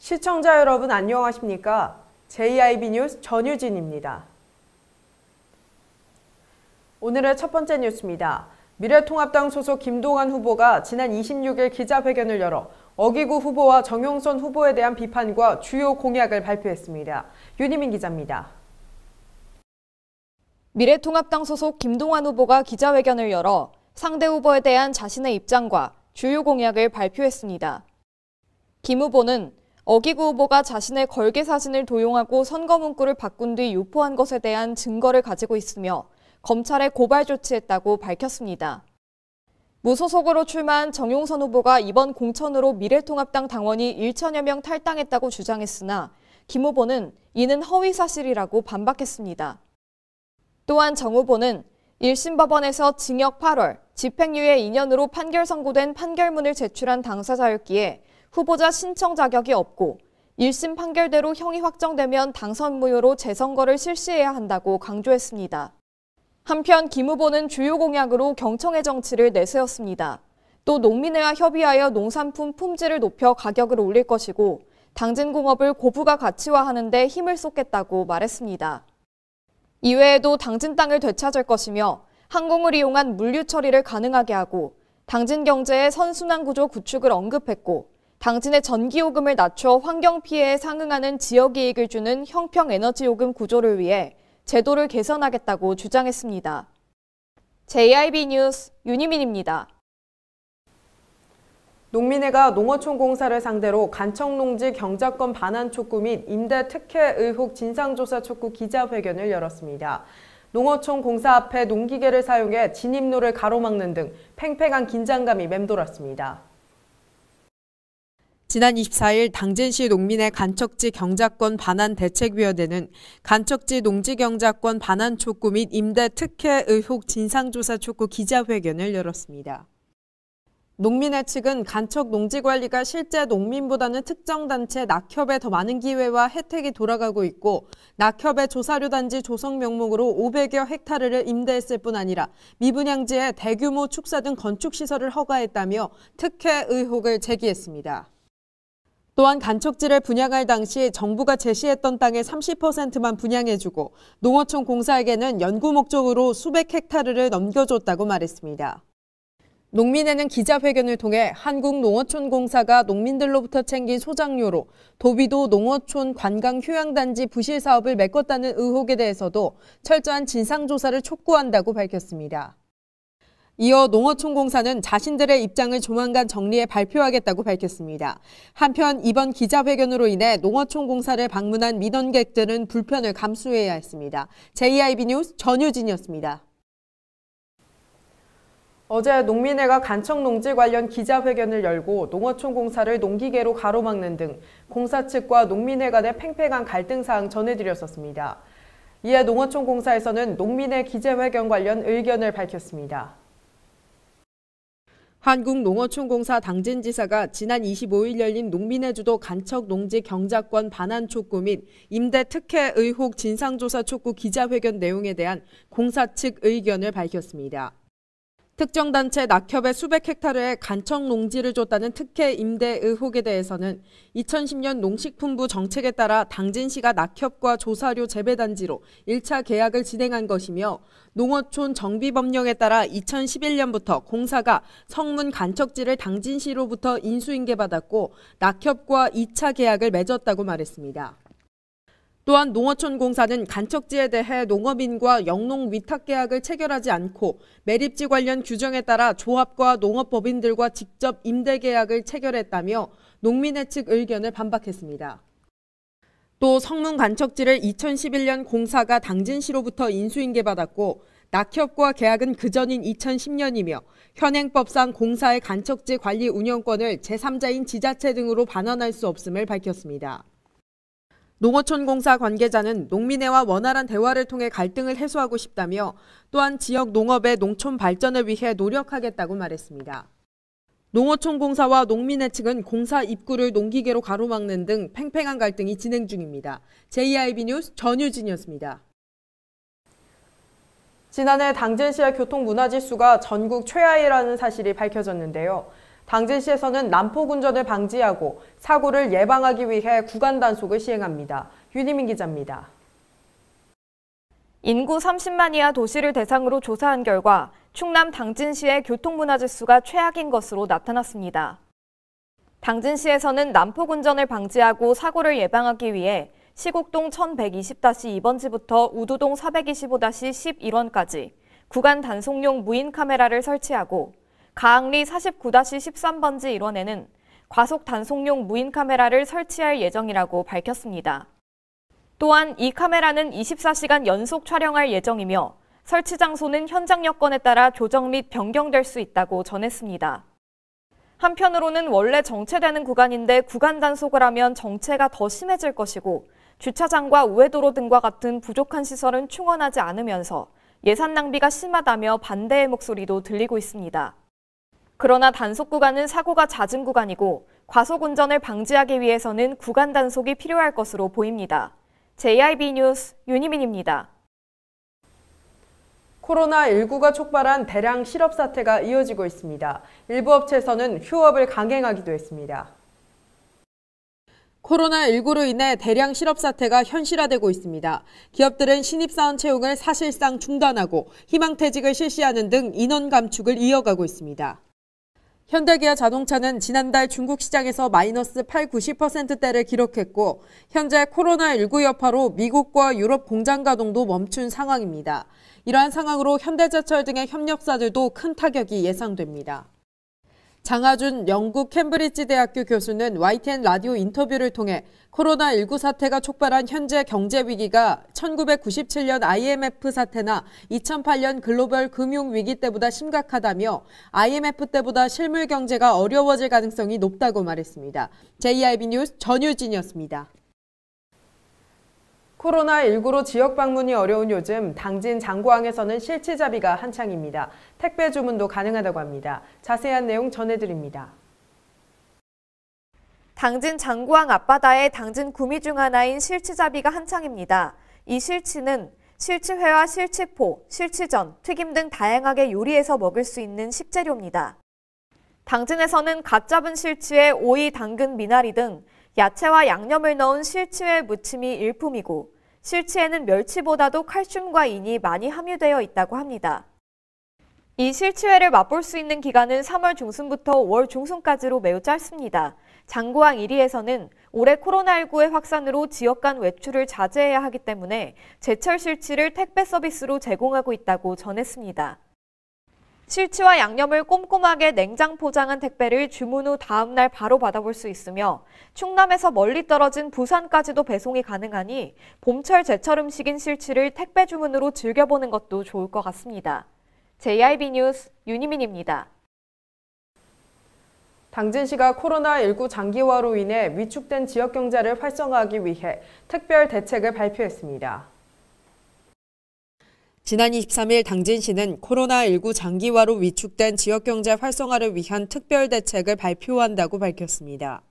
시청자 여러분 안녕하십니까? JIB 뉴스 전유진입니다. 오늘의 첫 번째 뉴스입니다. 미래통합당 소속 김동완 후보가 지난 26일 기자회견을 열어 어기구 후보와 정용선 후보에 대한 비판과 주요 공약을 발표했습니다. 윤희민 기자입니다. 미래통합당 소속 김동완 후보가 기자회견을 열어 상대 후보에 대한 자신의 입장과 주요 공약을 발표했습니다. 김 후보는 어기구 후보가 자신의 걸개 사진을 도용하고 선거 문구를 바꾼 뒤 유포한 것에 대한 증거를 가지고 있으며 검찰에 고발 조치했다고 밝혔습니다. 무소속으로 출마한 정용선 후보가 이번 공천으로 미래통합당 당원이 1천여 명 탈당했다고 주장했으나 김 후보는 이는 허위 사실이라고 반박했습니다. 또한 정 후보는 1심 법원에서 징역 8월, 집행유예 2년으로 판결 선고된 판결문을 제출한 당사자였기에 후보자 신청 자격이 없고 1심 판결대로 형이 확정되면 당선 무효로 재선거를 실시해야 한다고 강조했습니다. 한편 김 후보는 주요 공약으로 경청의 정치를 내세웠습니다. 또 농민회와 협의하여 농산품 품질을 높여 가격을 올릴 것이고 당진공업을 고부가 가치화하는 데 힘을 쏟겠다고 말했습니다. 이외에도 당진 땅을 되찾을 것이며 항공을 이용한 물류 처리를 가능하게 하고 당진 경제의 선순환 구조 구축을 언급했고 당진의 전기요금을 낮춰 환경피해에 상응하는 지역이익을 주는 형평에너지요금 구조를 위해 제도를 개선하겠다고 주장했습니다. JIB 뉴스 윤희민입니다. 농민회가 농어촌 공사를 상대로 간척농지 경작권 반환 촉구 및 임대 특혜 의혹 진상조사 촉구 기자회견을 열었습니다. 농어촌 공사 앞에 농기계를 사용해 진입로를 가로막는 등 팽팽한 긴장감이 맴돌았습니다. 지난 24일 당진시 농민회 간척지 경작권 반환 대책위원회는 간척지 농지 경작권 반환 촉구 및 임대 특혜 의혹 진상조사 촉구 기자회견을 열었습니다. 농민회 측은 간척 농지 관리가 실제 농민보다는 특정 단체 낙협에 더 많은 기회와 혜택이 돌아가고 있고 낙협의 조사료 단지 조성 명목으로 500여 헥타르를 임대했을 뿐 아니라 미분양지에 대규모 축사 등 건축시설을 허가했다며 특혜 의혹을 제기했습니다. 또한 간척지를 분양할 당시 정부가 제시했던 땅의 30%만 분양해주고 농어촌 공사에게는 연구 목적으로 수백 헥타르를 넘겨줬다고 말했습니다. 농민회는 기자회견을 통해 한국농어촌공사가 농민들로부터 챙긴 소장료로 도비도 농어촌 관광휴양단지 부실 사업을 메꿨다는 의혹에 대해서도 철저한 진상조사를 촉구한다고 밝혔습니다. 이어 농어촌공사는 자신들의 입장을 조만간 정리해 발표하겠다고 밝혔습니다. 한편 이번 기자회견으로 인해 농어촌공사를 방문한 민원객들은 불편을 감수해야 했습니다. JIB 뉴스 전유진이었습니다. 어제 농민회가 간척농지 관련 기자회견을 열고 농어촌공사를 농기계로 가로막는 등 공사 측과 농민회 간의 팽팽한 갈등 사항 전해드렸었습니다. 이에 농어촌공사에서는 농민회 기자회견 관련 의견을 밝혔습니다. 한국농어촌공사 당진지사가 지난 25일 열린 농민회 주도 간척 농지 경작권 반환 촉구 및 임대 특혜 의혹 진상조사 촉구 기자회견 내용에 대한 공사 측 의견을 밝혔습니다. 특정 단체 낙협에 수백 헥타르의 간척 농지를 줬다는 특혜 임대 의혹에 대해서는 2010년 농식품부 정책에 따라 당진시가 낙협과 조사료 재배단지로 1차 계약을 진행한 것이며 농어촌 정비법령에 따라 2011년부터 공사가 성문 간척지를 당진시로부터 인수인계받았고 낙협과 2차 계약을 맺었다고 말했습니다. 또한 농어촌공사는 간척지에 대해 농업인과 영농 위탁계약을 체결하지 않고 매립지 관련 규정에 따라 조합과 농업법인들과 직접 임대계약을 체결했다며 농민회 측 의견을 반박했습니다. 또 성문 간척지를 2011년 공사가 당진시로부터 인수인계받았고 낙협과 계약은 그전인 2010년이며 현행법상 공사의 간척지 관리 운영권을 제3자인 지자체 등으로 반환할 수 없음을 밝혔습니다. 농어촌공사 관계자는 농민회와 원활한 대화를 통해 갈등을 해소하고 싶다며 또한 지역 농업의 농촌 발전을 위해 노력하겠다고 말했습니다. 농어촌공사와 농민회 측은 공사 입구를 농기계로 가로막는 등 팽팽한 갈등이 진행 중입니다. JIB 뉴스 전유진이었습니다. 지난해 당진시의 교통문화지수가 전국 최하위라는 사실이 밝혀졌는데요. 당진시에서는 난폭 운전을 방지하고 사고를 예방하기 위해 구간 단속을 시행합니다. 윤희민 기자입니다. 인구 30만 이하 도시를 대상으로 조사한 결과 충남 당진시의 교통문화 지수가 최악인 것으로 나타났습니다. 당진시에서는 난폭 운전을 방지하고 사고를 예방하기 위해 시곡동 1120-2번지부터 우두동 425-11원까지 구간 단속용 무인 카메라를 설치하고 가항리 49-13번지 일원에는 과속 단속용 무인 카메라를 설치할 예정이라고 밝혔습니다. 또한 이 카메라는 24시간 연속 촬영할 예정이며 설치 장소는 현장 여건에 따라 조정 및 변경될 수 있다고 전했습니다. 한편으로는 원래 정체되는 구간인데 구간 단속을 하면 정체가 더 심해질 것이고 주차장과 우회도로 등과 같은 부족한 시설은 충원하지 않으면서 예산 낭비가 심하다며 반대의 목소리도 들리고 있습니다. 그러나 단속 구간은 사고가 잦은 구간이고 과속 운전을 방지하기 위해서는 구간 단속이 필요할 것으로 보입니다. JIB 뉴스 윤희민입니다. 코로나19가 촉발한 대량 실업 사태가 이어지고 있습니다. 일부 업체에서는 휴업을 강행하기도 했습니다. 코로나19로 인해 대량 실업 사태가 현실화되고 있습니다. 기업들은 신입사원 채용을 사실상 중단하고 희망퇴직을 실시하는 등 인원 감축을 이어가고 있습니다. 현대기아 자동차는 지난달 중국 시장에서 마이너스 80~90%대를 기록했고 현재 코로나19 여파로 미국과 유럽 공장 가동도 멈춘 상황입니다. 이러한 상황으로 현대제철 등의 협력사들도 큰 타격이 예상됩니다. 장하준 영국 캠브리지 대학교 교수는 YTN 라디오 인터뷰를 통해 코로나19 사태가 촉발한 현재 경제 위기가 1997년 IMF 사태나 2008년 글로벌 금융 위기 때보다 심각하다며 IMF 때보다 실물 경제가 어려워질 가능성이 높다고 말했습니다. JIB 뉴스 전유진이었습니다. 코로나19로 지역 방문이 어려운 요즘 당진 장고항에서는 실치잡이가 한창입니다. 택배 주문도 가능하다고 합니다. 자세한 내용 전해드립니다. 당진 장고항 앞바다의 당진 구미 중 하나인 실치잡이가 한창입니다. 이 실치는 실치회와 실치포, 실치전, 튀김 등 다양하게 요리해서 먹을 수 있는 식재료입니다. 당진에서는 갓 잡은 실치에 오이, 당근, 미나리 등 야채와 양념을 넣은 실치회 무침이 일품이고 실치에는 멸치보다도 칼슘과 인이 많이 함유되어 있다고 합니다. 이 실치회를 맛볼 수 있는 기간은 3월 중순부터 5월 중순까지로 매우 짧습니다. 장고항 1위에서는 올해 코로나19의 확산으로 지역 간 외출을 자제해야 하기 때문에 제철 실치를 택배 서비스로 제공하고 있다고 전했습니다. 실치와 양념을 꼼꼼하게 냉장 포장한 택배를 주문 후 다음 날 바로 받아볼 수 있으며 충남에서 멀리 떨어진 부산까지도 배송이 가능하니 봄철 제철 음식인 실치를 택배 주문으로 즐겨보는 것도 좋을 것 같습니다. JIB 뉴스 윤희민입니다. 당진시가 코로나19 장기화로 인해 위축된 지역 경제를 활성화하기 위해 특별 대책을 발표했습니다. 지난 23일 당진시는 코로나19 장기화로 위축된 지역경제 활성화를 위한 특별 대책을 발표한다고 밝혔습니다.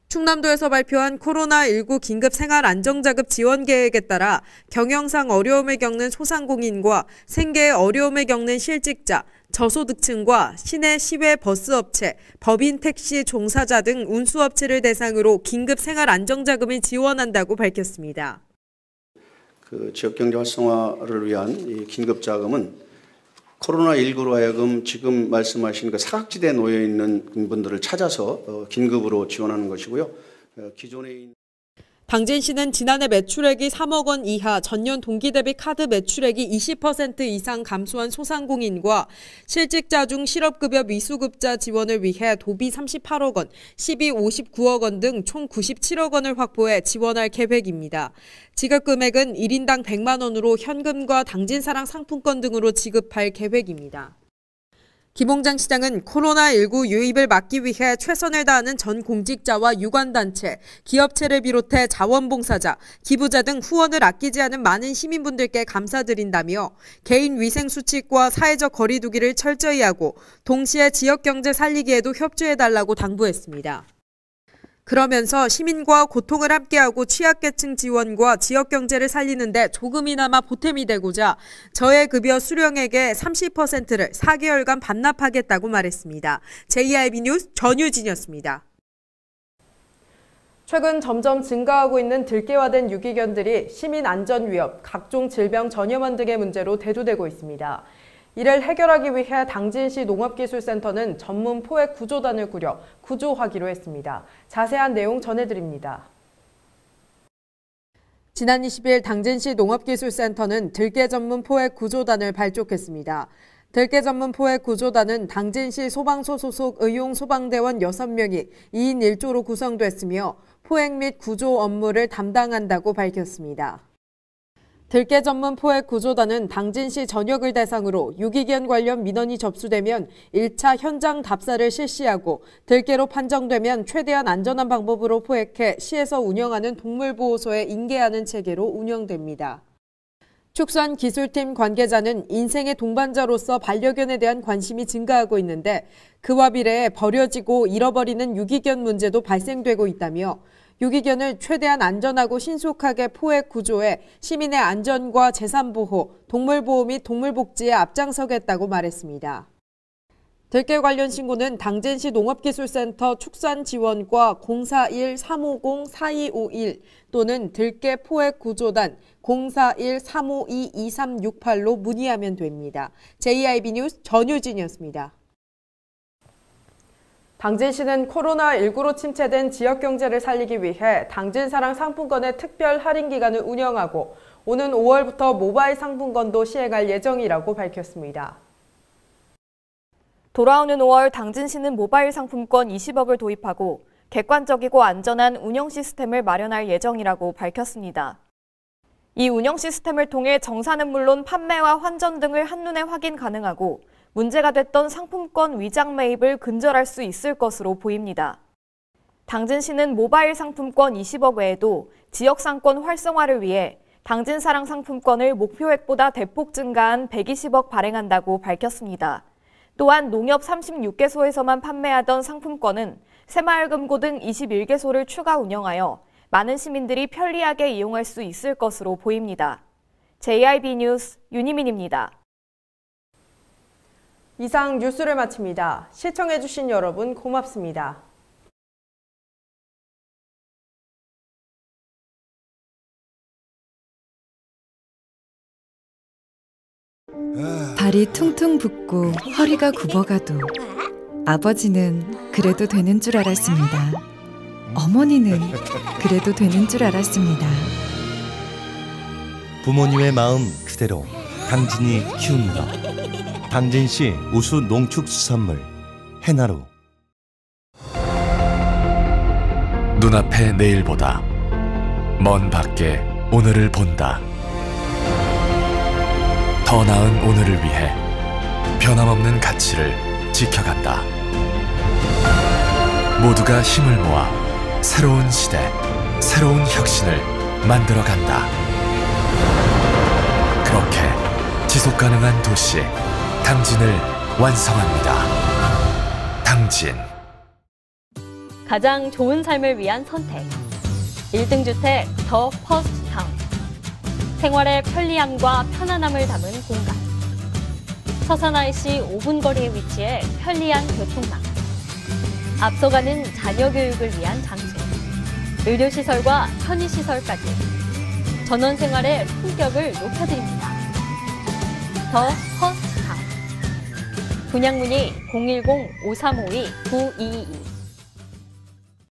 충남도에서 발표한 코로나19 긴급 생활안정자급 지원 계획에 따라 경영상 어려움을 겪는 소상공인과 생계에 어려움을 겪는 실직자, 저소득층과 시내 시외 버스업체, 법인 택시 종사자 등 운수업체를 대상으로 긴급 생활안정자금을 지원한다고 밝혔습니다. 지역경제 활성화를 위한 이 긴급자금은 코로나19로 하여금 지금 말씀하신 그 사각지대에 놓여 있는 분들을 찾아서 긴급으로 지원하는 것이고요. 기존에 당진시는 지난해 매출액이 3억 원 이하, 전년 동기 대비 카드 매출액이 20% 이상 감소한 소상공인과 실직자 중 실업급여 미수급자 지원을 위해 도비 38억 원, 시비 59억 원 등 총 97억 원을 확보해 지원할 계획입니다. 지급 금액은 1인당 100만 원으로 현금과 당진사랑 상품권 등으로 지급할 계획입니다. 김홍장 시장은 코로나19 유입을 막기 위해 최선을 다하는 전 공직자와 유관단체, 기업체를 비롯해 자원봉사자, 기부자 등 후원을 아끼지 않은 많은 시민분들께 감사드린다며 개인 위생수칙과 사회적 거리 두기를 철저히 하고 동시에 지역경제 살리기에도 협조해달라고 당부했습니다. 그러면서 시민과 고통을 함께하고 취약계층 지원과 지역 경제를 살리는데 조금이나마 보탬이 되고자 저해급여 수령액의 30%를 4개월간 반납하겠다고 말했습니다. JIB 뉴스 전유진이었습니다. 최근 점점 증가하고 있는 들깨화된 유기견들이 시민 안전 위협, 각종 질병 전염원 등의 문제로 대두되고 있습니다. 이를 해결하기 위해 당진시 농업기술센터는 전문 포획 구조단을 꾸려 구조하기로 했습니다. 자세한 내용 전해드립니다. 지난 20일 당진시 농업기술센터는 들깨 전문 포획 구조단을 발족했습니다. 들깨 전문 포획 구조단은 당진시 소방서 소속 의용 소방대원 6명이 2인 1조로 구성됐으며 포획 및 구조 업무를 담당한다고 밝혔습니다. 들깨 전문 포획 구조단은 당진시 전역을 대상으로 유기견 관련 민원이 접수되면 1차 현장 답사를 실시하고 들깨로 판정되면 최대한 안전한 방법으로 포획해 시에서 운영하는 동물보호소에 인계하는 체계로 운영됩니다. 축산기술팀 관계자는 인생의 동반자로서 반려견에 대한 관심이 증가하고 있는데 그와 비례해 버려지고 잃어버리는 유기견 문제도 발생되고 있다며 유기견을 최대한 안전하고 신속하게 포획 구조해 시민의 안전과 재산보호, 동물보호 및 동물복지에 앞장서겠다고 말했습니다. 들깨 관련 신고는 당진시 농업기술센터 축산지원과 041-350-4251 또는 들깨 포획 구조단 041-352-2368로 문의하면 됩니다. JIB 뉴스 전유진이었습니다. 당진시는 코로나19로 침체된 지역 경제를 살리기 위해 당진사랑 상품권의 특별 할인 기간을 운영하고 오는 5월부터 모바일 상품권도 시행할 예정이라고 밝혔습니다. 돌아오는 5월 당진시는 모바일 상품권 20억을 도입하고 객관적이고 안전한 운영 시스템을 마련할 예정이라고 밝혔습니다. 이 운영 시스템을 통해 정산은 물론 판매와 환전 등을 한눈에 확인 가능하고 문제가 됐던 상품권 위장 매입을 근절할 수 있을 것으로 보입니다. 당진시는 모바일 상품권 20억 외에도 지역상권 활성화를 위해 당진사랑 상품권을 목표액보다 대폭 증가한 120억 발행한다고 밝혔습니다. 또한 농협 36개소에서만 판매하던 상품권은 새마을금고 등 21개소를 추가 운영하여 많은 시민들이 편리하게 이용할 수 있을 것으로 보입니다. JIB 뉴스 윤희민입니다. 이상 뉴스를 마칩니다. 시청해주신 여러분 고맙습니다. 발이 퉁퉁 붓고 허리가 굽어가도 아버지는 그래도 되는 줄 알았습니다. 어머니는 그래도 되는 줄 알았습니다. 부모님의 마음 그대로 당진이 키웁니다. 당진시 우수 농축수산물 해나루. 눈앞의 내일보다 먼 밖에 오늘을 본다. 더 나은 오늘을 위해 변함없는 가치를 지켜간다. 모두가 힘을 모아 새로운 시대, 새로운 혁신을 만들어간다. 그렇게 지속가능한 도시 당진을 완성합니다. 당진. 가장 좋은 삶을 위한 선택. 1등 주택 더 퍼스트 타운. 생활의 편리함과 편안함을 담은 공간. 서산 IC 5분 거리에 위치해 편리한 교통망. 앞서가는 자녀 교육을 위한 장소. 의료시설과 편의시설까지. 전원 생활의 품격을 높여드립니다. 더 퍼스트 타운. 분양 문의 010-5352-9222